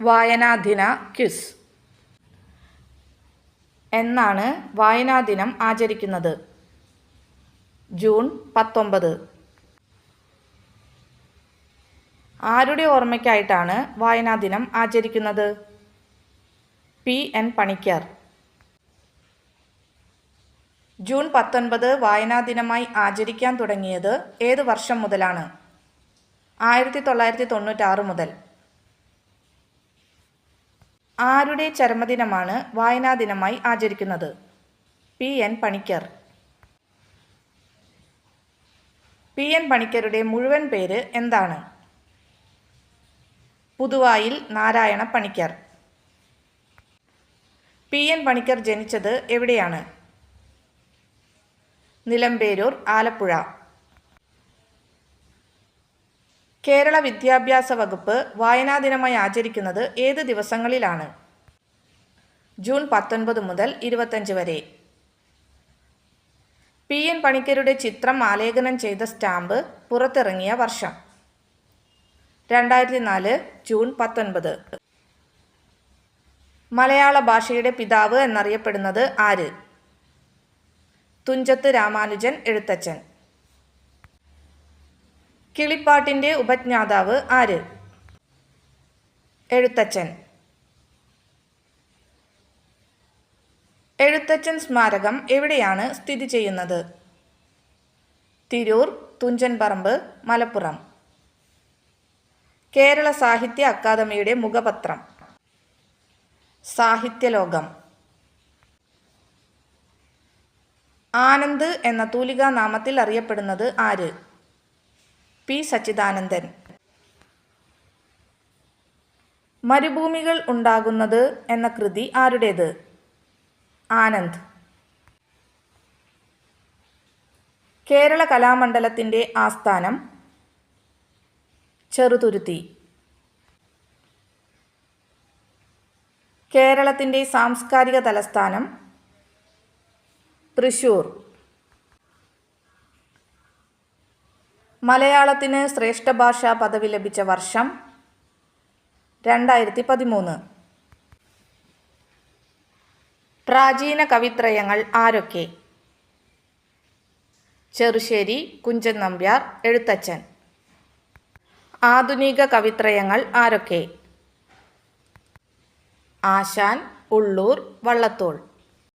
വായനാദിന quiz. എന്നാണ് വായനാദിനം ആചരിക്കുന്നത്? June 19. ആരുടെ ഓർമ്മയ്ക്കായിട്ടാണ് വായനാദിനം ആചരിക്കുന്നത്? P.N. പണിക്കർ. ജൂൺ 19 വായനാദിനമായി ആചരിക്കാൻ തുടങ്ങിയത് ഏത് വർഷം മുതലാണ്? 1996 മുതൽ. ആരുടെ ചരമദിനമാണ് വായനാദിനമായി ആചരിക്കുന്നത്? P.N. പണിക്കർ. P.N. പണിക്കരുടെ മുഴുവൻ പേര് എന്താണ്? പുതുവായിൽ നാരായണ പണിക്കർ. P.N. പണിക്കർ ജനിച്ചത് എവിടെയാണ്? നിലമ്പേരൂർ, ആലപ്പുഴ. കേരള വിദ്യാഭ്യാസ വകുപ്പ് വായനാദിനമായി ആചരിക്കുന്നത് ഏത് ദിവസങ്ങളിലാണ്? ജൂൺ 19 മുതൽ 25 വരെ. P.N. പണിക്കരുടെ ചിത്രം ആലേഖനം ചെയ്ത സ്റ്റാമ്പ് പുറത്തിറങ്ങിയ വർഷം? 2004 ജൂൺ 19. മലയാള ഭാഷയുടെ പിതാവ് എന്നറിയപ്പെടുന്നത് ആര്? തുഞ്ചത്ത് രാമാനുജൻ എഴുത്തച്ഛൻ. കിളിപ്പാട്ടിൻ്റെ ഉപജ്ഞാതാവ് ആര്? എഴുത്തച്ഛൻ. എഴുത്തച്ഛൻ സ്മാരകം എവിടെയാണ് സ്ഥിതി ചെയ്യുന്നത്? തിരൂർ, തുഞ്ചൻപറമ്പ്, മലപ്പുറം. കേരള സാഹിത്യ അക്കാദമിയുടെ മുഖപത്രം? സാഹിത്യലോകം. ആനന്ദ് എന്ന തൂലികാനാമത്തിൽ അറിയപ്പെടുന്നത് ആര്? P. സച്ചിദാനന്ദൻ. മരുഭൂമികൾ ഉണ്ടാകുന്നത് എന്ന കൃതി ആരുടേത്? ആനന്ദ്. കേരള കലാമണ്ഡലത്തിൻ്റെ ആസ്ഥാനം? ചെറുതുരുത്തി. കേരളത്തിൻ്റെ സാംസ്കാരിക തലസ്ഥാനം? തൃശ്ശൂർ. മലയാളത്തിന് ശ്രേഷ്ഠ ഭാഷാ പദവി ലഭിച്ച വർഷം? 2013. പ്രാചീന കവിത്രയങ്ങൾ ആരൊക്കെ? ചെറുശ്ശേരി, കുഞ്ചൻ നമ്പ്യാർ, എഴുത്തച്ഛൻ. ആധുനിക കവിത്രയങ്ങൾ ആരൊക്കെ? ആശാൻ, ഉള്ളൂർ, വള്ളത്തോൾ.